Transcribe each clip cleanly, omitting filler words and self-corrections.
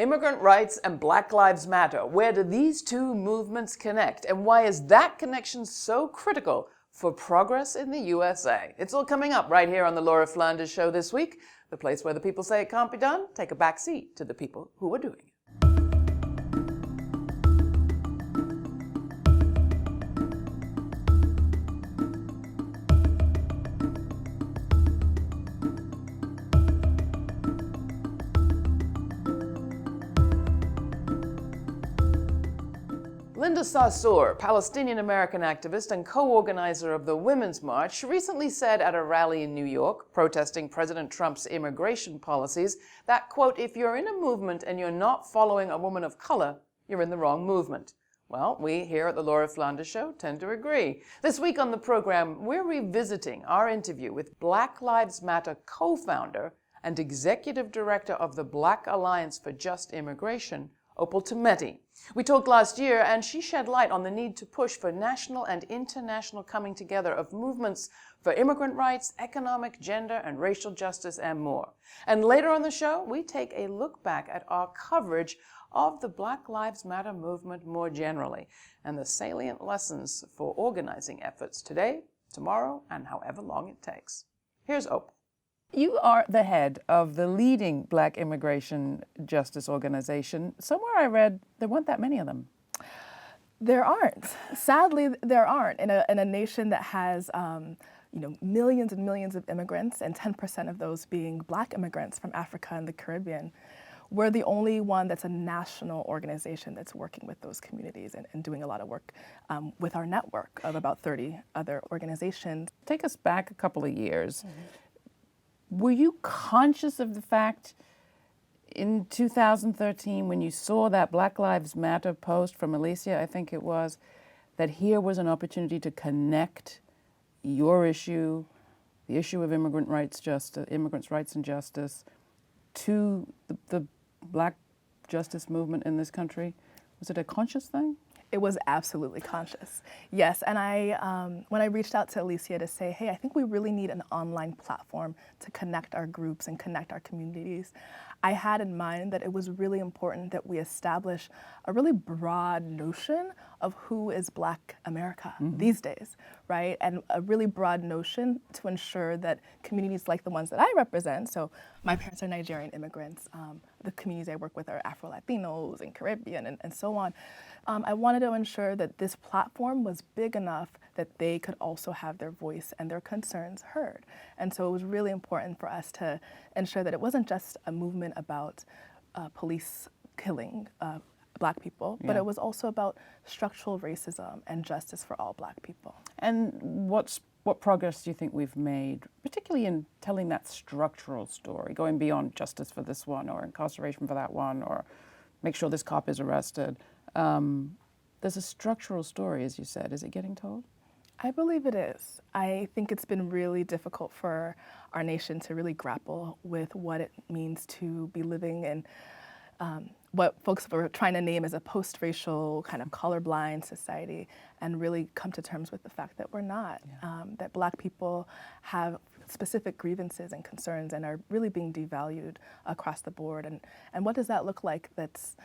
immigrant rights and Black Lives Matter. Where do these two movements connect? And why is that connection so critical for progress in the USA? It's all coming up right here on the Laura Flanders Show this week, the place where the people say it can't be done, take a back seat to the people who are doing it. Linda Sarsour, Palestinian-American activist and co-organizer of the Women's March, recently said at a rally in New York, protesting President Trump's immigration policies, that, quote, if you're in a movement and you're not following a woman of color, you're in the wrong movement. Well, we here at the Laura Flanders Show tend to agree. This week on the program, we're revisiting our interview with Black Lives Matter co-founder and executive director of the Black Alliance for Just Immigration, Opal Tometi. We talked last year, and she shed light on the need to push for national and international coming together of movements for immigrant rights, economic, gender, and racial justice, and more. And later on the show, we take a look back at our coverage of the Black Lives Matter movement more generally, and the salient lessons for organizing efforts today, tomorrow, and however long it takes. Here's Opal. You are the head of the leading Black immigration justice organization. Somewhere I read there weren't that many of them. There aren't. Sadly, there aren't. In a nation that has millions and millions of immigrants, and 10% of those being Black immigrants from Africa and the Caribbean, we're the only one that's a national organization that's working with those communities and doing a lot of work with our network of about 30 other organizations. Take us back a couple of years. Mm-hmm. Were you conscious of the fact in 2013 when you saw that Black Lives Matter post from Alicia, I think it was, that here was an opportunity to connect your issue, the issue of immigrants' rights and justice, to the Black justice movement in this country? Was it a conscious thing? It was absolutely conscious, yes. And when I reached out to Alicia to say, hey, I think we really need an online platform to connect our groups and connect our communities, I had in mind that it was really important that we establish a really broad notion of who is Black America these days, right? And a really broad notion to ensure that communities like the ones that I represent, so my parents are Nigerian immigrants, the communities I work with are Afro-Latinos and Caribbean and so on. I wanted to ensure that this platform was big enough that they could also have their voice and their concerns heard. And so it was really important for us to ensure that it wasn't just a movement about police killing Black people, but it was also about structural racism and justice for all Black people. And what progress do you think we've made, particularly in telling that structural story, going beyond justice for this one or incarceration for that one or make sure this cop is arrested? There's a structural story, as you said. Is it getting told? I believe it is. I think it's been really difficult for our nation to really grapple with what it means to be living in what folks were trying to name as a post-racial kind of colorblind society, and really come to terms with the fact that we're not, that Black people have specific grievances and concerns and are really being devalued across the board. And what does that look like? That's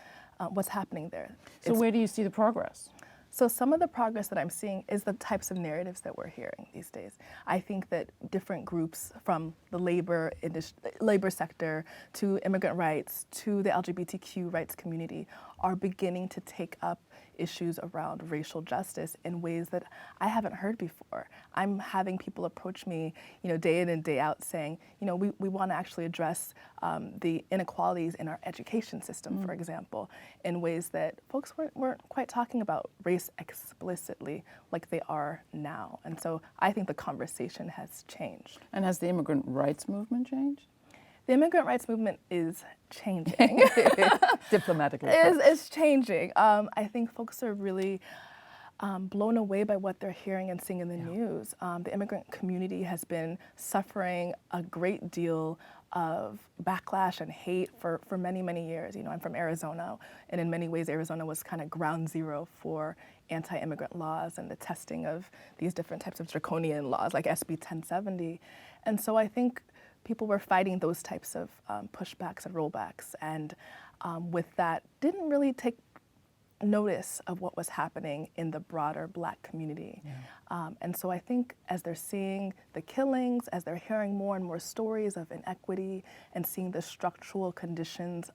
what's happening there. So where do you see the progress? So some of the progress that I'm seeing is the types of narratives that we're hearing these days. I think that different groups, from the labor sector to immigrant rights to the LGBTQ rights community, are beginning to take up issues around racial justice in ways that I haven't heard before. I'm having people approach me, day in and day out saying, we want to actually address the inequalities in our education system, for example, in ways that folks weren't quite talking about race explicitly like they are now. And so I think the conversation has changed. And has the immigrant rights movement changed? The immigrant rights movement is changing. Diplomatically. It's changing. I think folks are really blown away by what they're hearing and seeing in the news. The immigrant community has been suffering a great deal of backlash and hate for many, many years. I'm from Arizona, and in many ways Arizona was kind of ground zero for anti-immigrant laws and the testing of these different types of draconian laws like SB 1070. And so I think people were fighting those types of pushbacks and rollbacks, and with that, didn't really take notice of what was happening in the broader Black community. And so I think as they're seeing the killings, as they're hearing more and more stories of inequity and seeing the structural conditions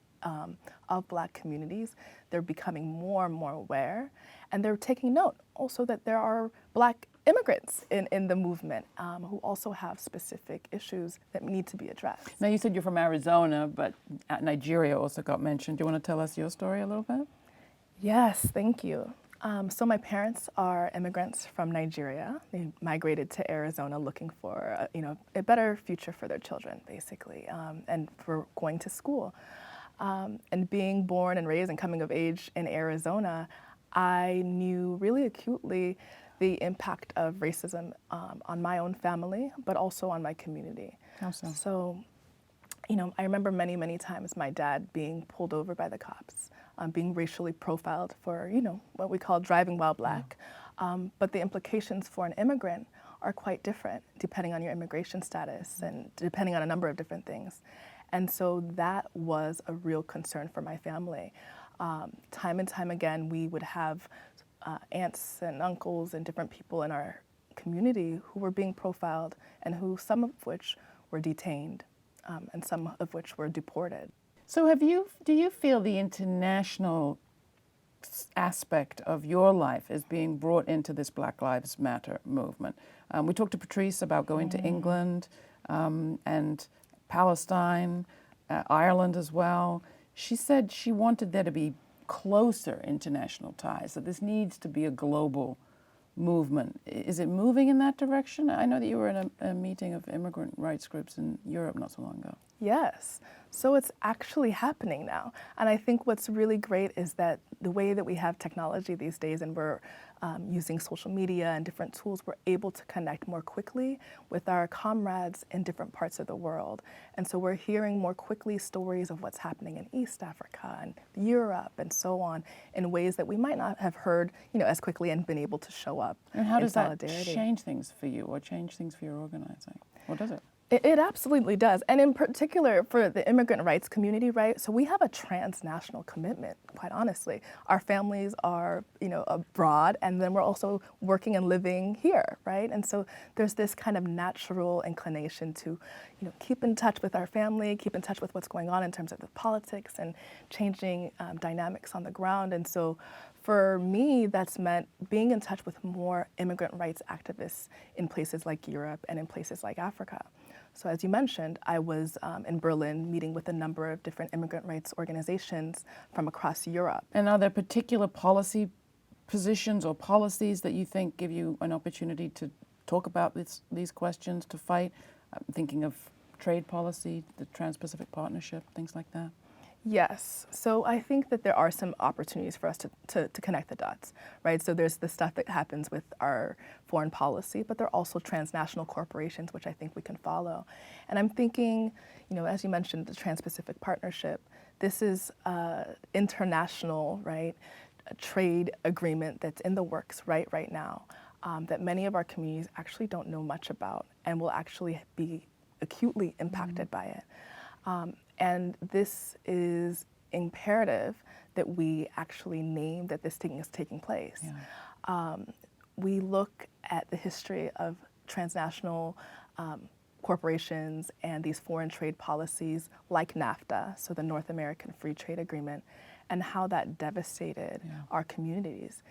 of Black communities, they're becoming more and more aware, and they're taking note also that there are Black immigrants in the movement who also have specific issues that need to be addressed. Now, you said you're from Arizona, but Nigeria also got mentioned. Do you want to tell us your story a little bit? Yes, thank you. So my parents are immigrants from Nigeria. They migrated to Arizona looking for a better future for their children, basically, and for going to school. And being born and raised and coming of age in Arizona, I knew really acutely the impact of racism on my own family, but also on my community. How so? So, I remember many, many times my dad being pulled over by the cops, being racially profiled for, what we call driving while Black. But the implications for an immigrant are quite different depending on your immigration status and depending on a number of different things. And so that was a real concern for my family. Time and time again, we would have aunts and uncles and different people in our community who were being profiled and who some of which were detained and some of which were deported. So do you feel the international aspect of your life is being brought into this Black Lives Matter movement? We talked to Patrice about going to England and Palestine, Ireland as well. She said she wanted there to be closer international ties, that this needs to be a global movement. Is it moving in that direction? I know that you were in a meeting of immigrant rights groups in Europe not so long ago. Yes. So it's actually happening now. And I think what's really great is that the way that we have technology these days and we're using social media and different tools, we're able to connect more quickly with our comrades in different parts of the world. And so we're hearing more quickly stories of what's happening in East Africa and Europe and so on in ways that we might not have heard, as quickly and been able to show up. And how does that solidarity. change things for you or change things for your organizing? Or does it? It absolutely does. And in particular for the immigrant rights community, right? So we have a transnational commitment, quite honestly. Our families are, abroad, and then we're also working and living here, right? And so there's this kind of natural inclination to, keep in touch with our family, keep in touch with what's going on in terms of the politics and changing dynamics on the ground. And so for me, that's meant being in touch with more immigrant rights activists in places like Europe and in places like Africa. So as you mentioned, I was in Berlin meeting with a number of different immigrant rights organizations from across Europe. And are there particular policy positions or policies that you think give you an opportunity to talk about these questions, to fight? I'm thinking of trade policy, the Trans-Pacific Partnership, things like that. Yes. So I think that there are some opportunities for us to connect the dots, right? So there's the stuff that happens with our foreign policy, but there are also transnational corporations, which I think we can follow. And I'm thinking, as you mentioned, the Trans-Pacific Partnership, this is international, right, a trade agreement that's in the works right now that many of our communities actually don't know much about and will actually be acutely impacted by it. And this is imperative that we actually name that this thing is taking place. Yeah. We look at the history of transnational corporations and these foreign trade policies like NAFTA, so the North American Free Trade Agreement, and how that devastated our communities,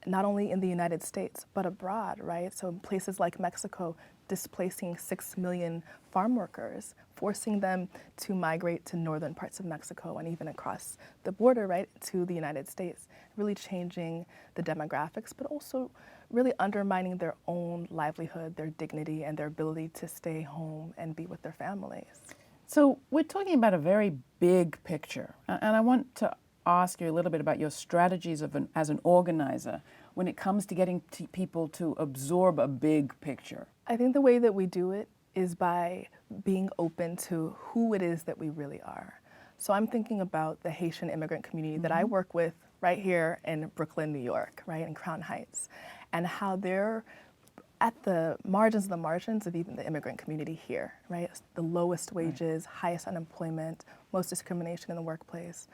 not only in the United States, but abroad, right? So in places like Mexico, displacing 6 million farm workers, forcing them to migrate to northern parts of Mexico and even across the border, right, to the United States, really changing the demographics, but also really undermining their own livelihood, their dignity, and their ability to stay home and be with their families. So we're talking about a very big picture, and I want to ask you a little bit about your strategies as an organizer when it comes to getting people to absorb a big picture. I think the way that we do it is by being open to who it is that we really are. So I'm thinking about the Haitian immigrant community that I work with right here in Brooklyn, New York, right, in Crown Heights, and how they're at the margins of even the immigrant community here, right? The lowest wages, highest unemployment, most discrimination in the workplace.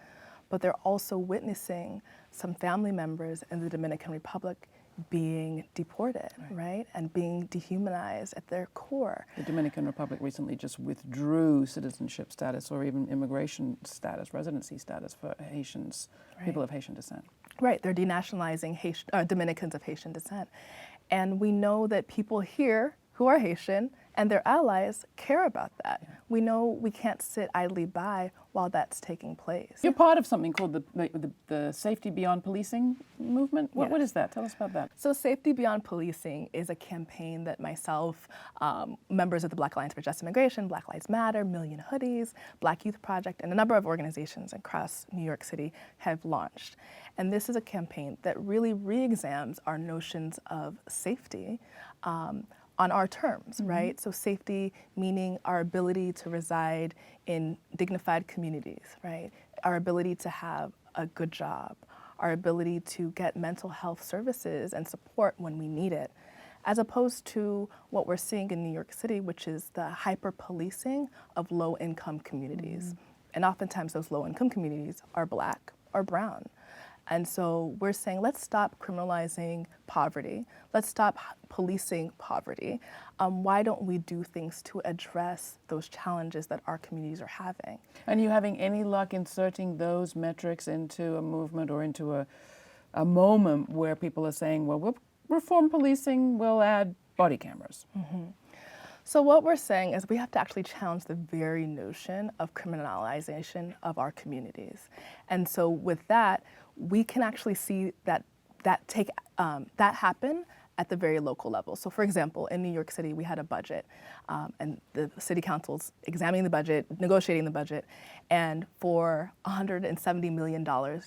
But they're also witnessing some family members in the Dominican Republic being deported, right? And being dehumanized at their core. The Dominican Republic recently just withdrew citizenship status or even immigration status, residency status for Haitians, people of Haitian descent. Right, they're denationalizing Dominicans of Haitian descent. And we know that people here who are Haitian and their allies care about that. Yeah. We know we can't sit idly by while that's taking place. You're part of something called the Safety Beyond Policing movement. Yes. What is that? Tell us about that. So Safety Beyond Policing is a campaign that myself, members of the Black Alliance for Just Immigration, Black Lives Matter, Million Hoodies, Black Youth Project, and a number of organizations across New York City have launched. And this is a campaign that really re-examines our notions of safety on our terms, right? So safety meaning our ability to reside in dignified communities, right? Our ability to have a good job, our ability to get mental health services and support when we need it, as opposed to what we're seeing in New York City, which is the hyper-policing of low-income communities. And oftentimes those low-income communities are Black or brown. And so we're saying, let's stop criminalizing poverty. Let's stop policing poverty. Why don't we do things to address those challenges that our communities are having? And are you having any luck inserting those metrics into a movement or into a moment where people are saying, well, we'll reform policing, we'll add body cameras? So what we're saying is we have to actually challenge the very notion of criminalization of our communities. And so with that, we can actually see that happen at the very local level. So for example, in New York City, we had a budget and the city council's examining the budget, negotiating the budget, and for $170 million,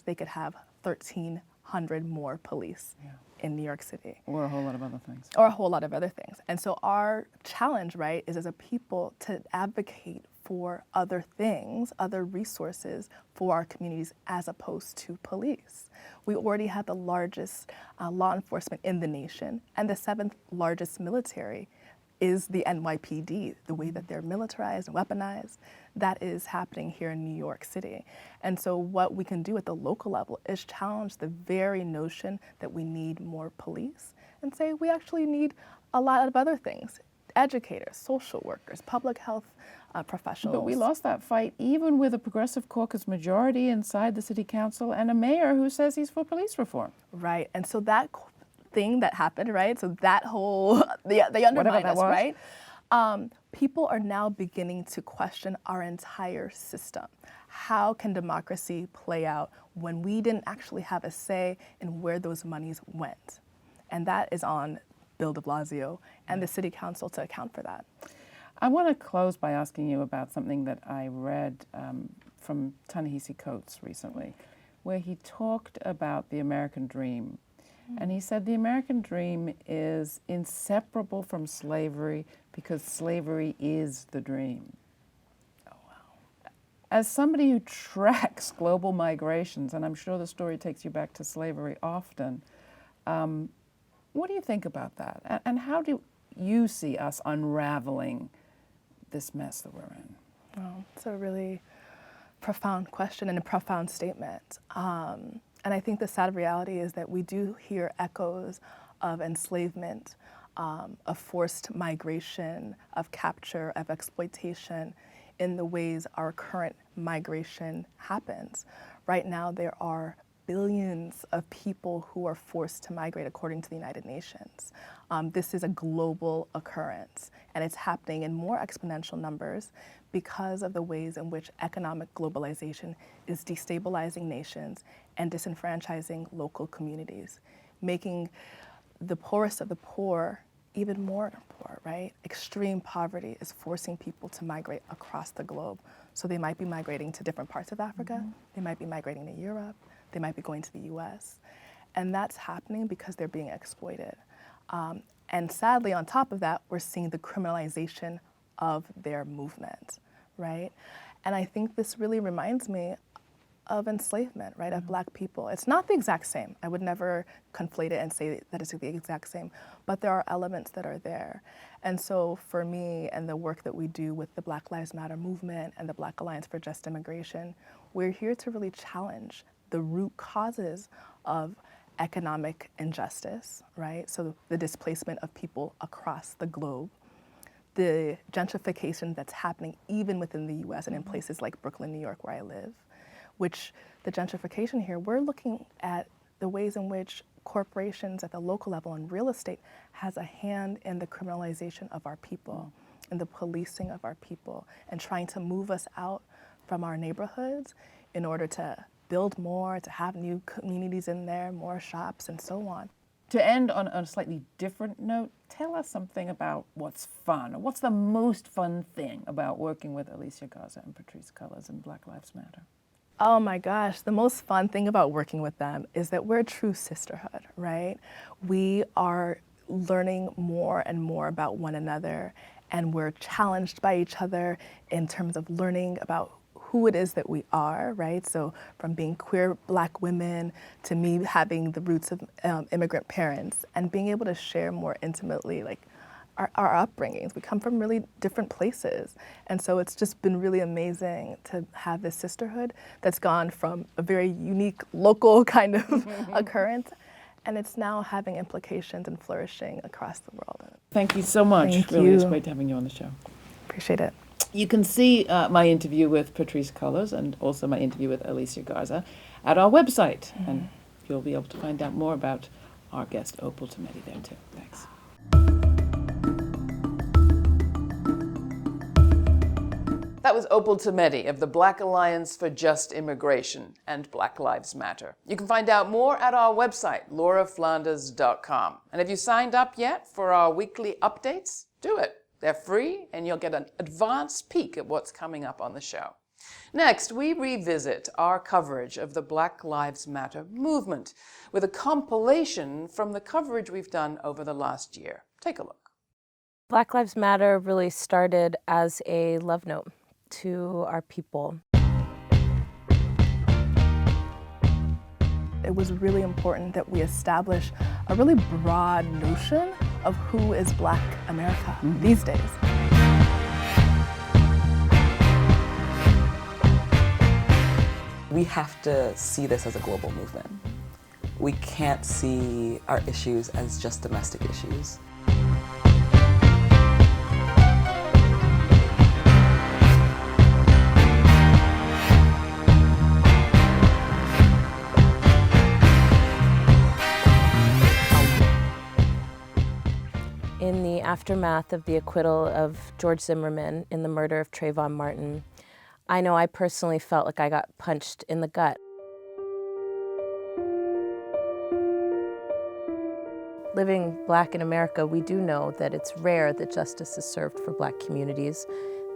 they could have 1,300 more police in New York City. Or a whole lot of other things. Or a whole lot of other things. And so our challenge, right, is as a people to advocate for other things, other resources for our communities as opposed to police. We already have the largest law enforcement in the nation, and the 7th largest military is the NYPD, the way that they're militarized and weaponized. That is happening here in New York City. And so what we can do at the local level is challenge the very notion that we need more police and say we actually need a lot of other things. Educators, social workers, public health professionals. But we lost that fight even with a progressive caucus majority inside the city council and a mayor who says he's for police reform. Right, and so that thing that happened, right? So that whole, they undermined us, right? People are now beginning to question our entire system. How can democracy play out when we didn't actually have a say in where those monies went? And that is on Bill de Blasio and the city council to account for that. I want to close by asking you about something that I read from Ta-Nehisi Coates recently, where he talked about the American dream. And he said the American dream is inseparable from slavery because slavery is the dream. Oh, wow. As somebody who tracks global migrations, and I'm sure the story takes you back to slavery often, what do you think about that? And how do you see us unraveling this mess that we're in? Well, it's a really profound question and a profound statement. And I think the sad reality is that we do hear echoes of enslavement, of forced migration, of capture, of exploitation in the ways our current migration happens. Right now, there are billions of people who are forced to migrate according to the United Nations. This is a global occurrence, and it's happening in more exponential numbers because of the ways in which economic globalization is destabilizing nations and disenfranchising local communities, making the poorest of the poor even more poor, right? Extreme poverty is forcing people to migrate across the globe. So they might be migrating to different parts of Africa, they might be migrating to Europe, they might be going to the US. And that's happening because they're being exploited. And sadly, on top of that, we're seeing the criminalization of their movement, right? And I think this really reminds me of enslavement, right, of Black people. It's not the exact same. I would never conflate it and say that it's the exact same, but there are elements that are there. And so for me and the work that we do with the Black Lives Matter movement and the Black Alliance for Just Immigration, we're here to really challenge the root causes of economic injustice, right? So the displacement of people across the globe, the gentrification that's happening even within the US and in places like Brooklyn, New York, where I live, which the gentrification here, we're looking at the ways in which corporations at the local level and real estate has a hand in the criminalization of our people, in the policing of our people, and trying to move us out from our neighborhoods in order to build more, to have new communities in there, more shops, and so on. To end on a slightly different note, tell us something about what's fun, or what's the most fun thing about working with Alicia Garza and Patrisse Cullors and Black Lives Matter? Oh my gosh, the most fun thing about working with them is that we're a true sisterhood, right? We are learning more and more about one another, and we're challenged by each other in terms of learning about who it is that we are, right? So from being queer Black women to me having the roots of immigrant parents and being able to share more intimately like our upbringings. We come from really different places. And so it's just been really amazing to have this sisterhood that's gone from a very unique local kind of occurrence, and it's now having implications and flourishing across the world. Thank you so much. Thank really, you. it's great having you on the show. Appreciate it. You can see my interview with Patrisse Cullors and also my interview with Alicia Garza at our website. And you'll be able to find out more about our guest, Opal Tometi, there too. Thanks. That was Opal Tometi of the Black Alliance for Just Immigration and Black Lives Matter. You can find out more at our website, lauraflanders.com. And have you signed up yet for our weekly updates? Do it. They're free, and you'll get an advanced peek at what's coming up on the show. Next, we revisit our coverage of the Black Lives Matter movement with a compilation from the coverage we've done over the last year. Take a look. Black Lives Matter really started as a love note to our people. It was really important that we establish a really broad notion of who is Black America these days. We have to see this as a global movement. We can't see our issues as just domestic issues. In the aftermath of the acquittal of George Zimmerman in the murder of Trayvon Martin, I know I personally felt like I got punched in the gut. Living Black in America, we do know that it's rare that justice is served for Black communities.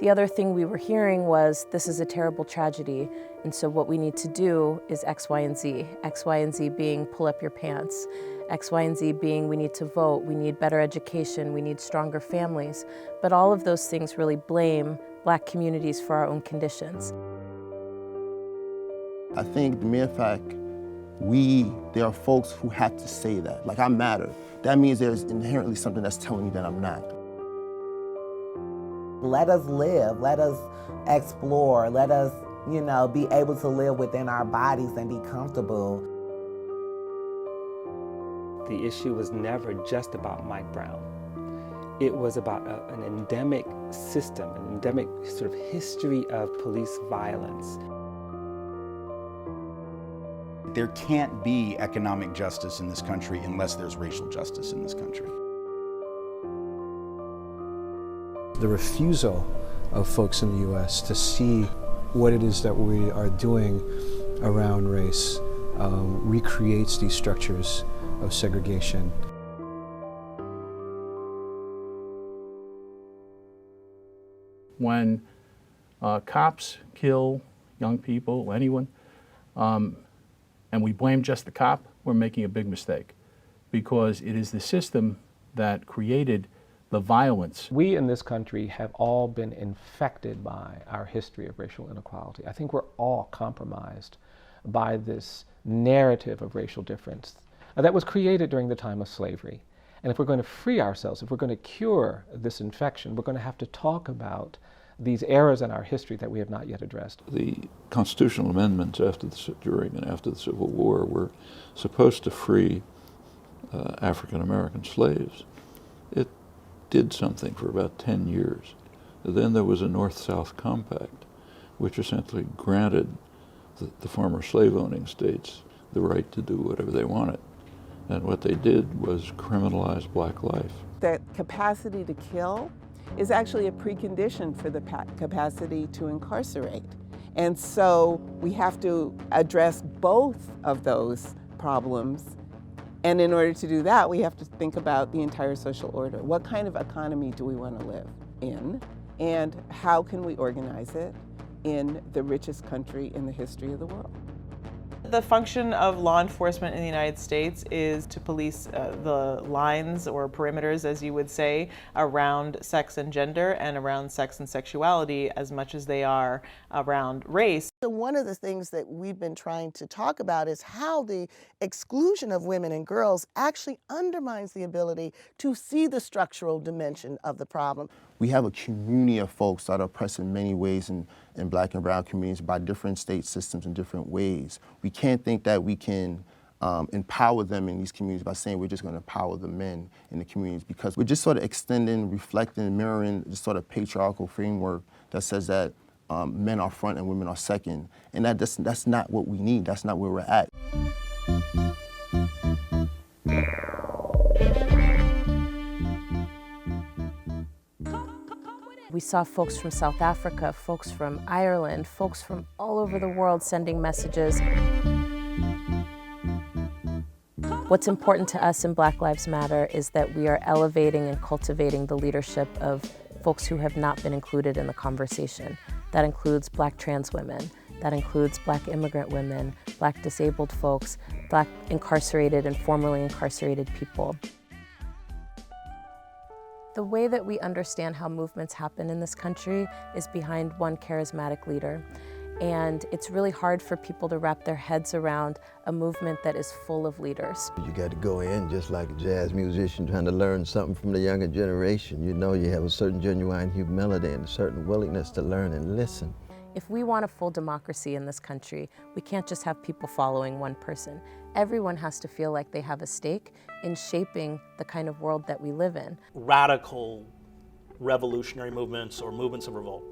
The other thing we were hearing was, this is a terrible tragedy, and so what we need to do is X, Y, and Z. X, Y, and Z being pull up your pants. X, Y, and Z being we need to vote, we need better education, we need stronger families. But all of those things really blame Black communities for our own conditions. I think the mere fact there are folks who have to say that, like I matter, that means there's inherently something that's telling me that I'm not. Let us live, let us explore, let us, be able to live within our bodies and be comfortable. The issue was never just about Mike Brown. It was about an endemic system, an endemic sort of history of police violence. There can't be economic justice in this country unless there's racial justice in this country. The refusal of folks in the U.S. to see what it is that we are doing around race recreates these structures of segregation. When cops kill young people, anyone, and we blame just the cop, we're making a big mistake, because it is the system that created the violence. We in this country have all been infected by our history of racial inequality. I think we're all compromised by this narrative of racial difference that was created during the time of slavery. And if we're going to free ourselves, if we're going to cure this infection, we're going to have to talk about these eras in our history that we have not yet addressed. The constitutional amendments during and after the Civil War were supposed to free African American slaves. It did something for about 10 years. Then there was a North-South Compact, which essentially granted the former slave-owning states the right to do whatever they wanted. And what they did was criminalize black life. That capacity to kill is actually a precondition for the capacity to incarcerate. And so we have to address both of those problems. And in order to do that, we have to think about the entire social order. What kind of economy do we want to live in? And how can we organize it in the richest country in the history of the world? The function of law enforcement in the United States is to police the lines or perimeters, as you would say, around sex and gender and around sex and sexuality as much as they are around race. So one of the things that we've been trying to talk about is how the exclusion of women and girls actually undermines the ability to see the structural dimension of the problem. We have a community of folks that are oppressed in many ways in black and brown communities by different state systems in different ways. We can't think that we can empower them in these communities by saying we're just going to empower the men in the communities, because we're just sort of extending, reflecting, mirroring this sort of patriarchal framework that says that men are front and women are second. And that's not what we need. That's not where we're at. We saw folks from South Africa, folks from Ireland, folks from all over the world sending messages. What's important to us in Black Lives Matter is that we are elevating and cultivating the leadership of folks who have not been included in the conversation. That includes Black trans women, that includes Black immigrant women, Black disabled folks, Black incarcerated and formerly incarcerated people. The way that we understand how movements happen in this country is behind one charismatic leader. And it's really hard for people to wrap their heads around a movement that is full of leaders. You got to go in just like a jazz musician trying to learn something from the younger generation. You know, you have a certain genuine humility and a certain willingness to learn and listen. If we want a full democracy in this country, we can't just have people following one person. Everyone has to feel like they have a stake in shaping the kind of world that we live in. Radical revolutionary movements or movements of revolt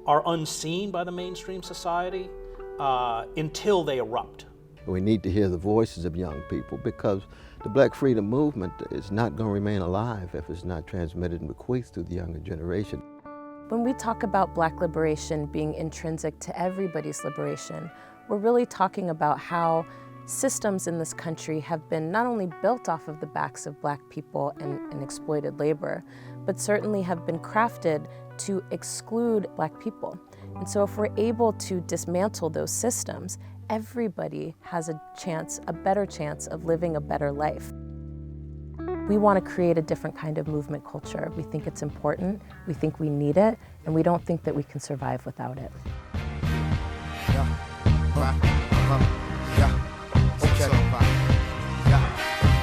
are unseen by the mainstream society until they erupt. We need to hear the voices of young people, because the Black freedom movement is not going to remain alive if it's not transmitted and bequeathed to the younger generation. When we talk about Black liberation being intrinsic to everybody's liberation, we're really talking about how systems in this country have been not only built off of the backs of Black people and exploited labor, but certainly have been crafted to exclude Black people. And so if we're able to dismantle those systems, everybody has a better chance of living a better life. We want to create a different kind of movement culture. We think it's important, we think we need it, and we don't think that we can survive without it.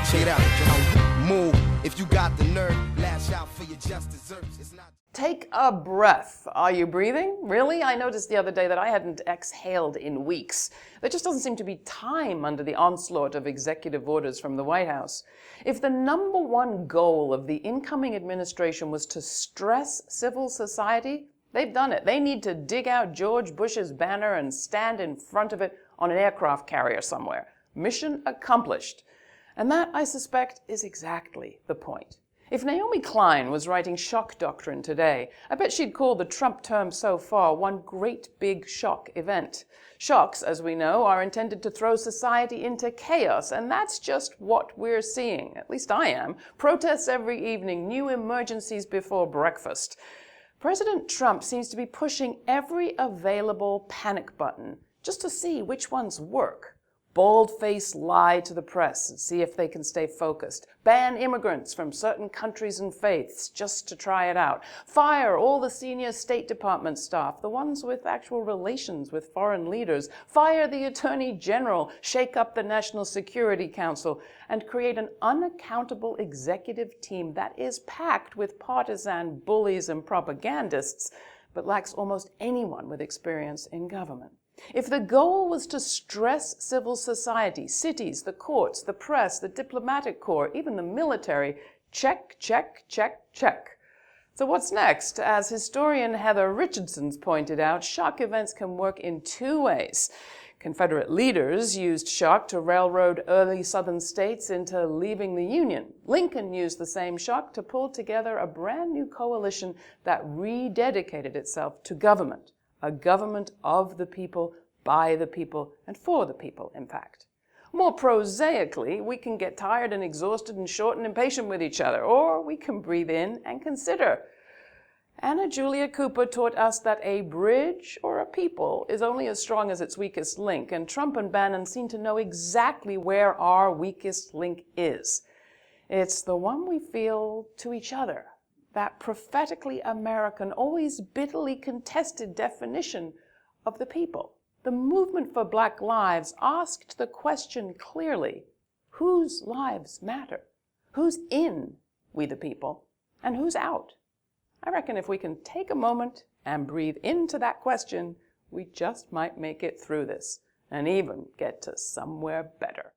Check it out. Move if you got the nerve. Lash out for your just desserts. It's not. Take a breath. Are you breathing? Really? I noticed the other day that I hadn't exhaled in weeks. There just doesn't seem to be time under the onslaught of executive orders from the White House. If the number one goal of the incoming administration was to stress civil society, they've done it. They need to dig out George Bush's banner and stand in front of it on an aircraft carrier somewhere. Mission accomplished. And that, I suspect, is exactly the point. If Naomi Klein was writing shock doctrine today, I bet she'd call the Trump term so far one great big shock event. Shocks, as we know, are intended to throw society into chaos, and that's just what we're seeing. At least I am. Protests every evening, new emergencies before breakfast. President Trump seems to be pushing every available panic button just to see which ones work. bald-faced lie to the press and see if they can stay focused. Ban immigrants from certain countries and faiths just to try it out. Fire all the senior State Department staff, the ones with actual relations with foreign leaders. Fire the Attorney General, shake up the National Security Council, and create an unaccountable executive team that is packed with partisan bullies and propagandists, but lacks almost anyone with experience in government. If the goal was to stress civil society, cities, the courts, the press, the diplomatic corps, even the military, check, check, check, check. So what's next? As historian Heather Richardson's pointed out, shock events can work in two ways. Confederate leaders used shock to railroad early Southern states into leaving the Union. Lincoln used the same shock to pull together a brand new coalition that rededicated itself to government. A government of the people, by the people, and for the people, in fact. More prosaically, we can get tired and exhausted and short and impatient with each other, or we can breathe in and consider. Anna Julia Cooper taught us that a bridge or a people is only as strong as its weakest link, and Trump and Bannon seem to know exactly where our weakest link is. It's the one we feel to each other. That prophetically American, always bitterly contested definition of the people. The movement for Black Lives asked the question clearly, whose lives matter? Who's in We the People, and who's out? I reckon if we can take a moment and breathe into that question, we just might make it through this, and even get to somewhere better.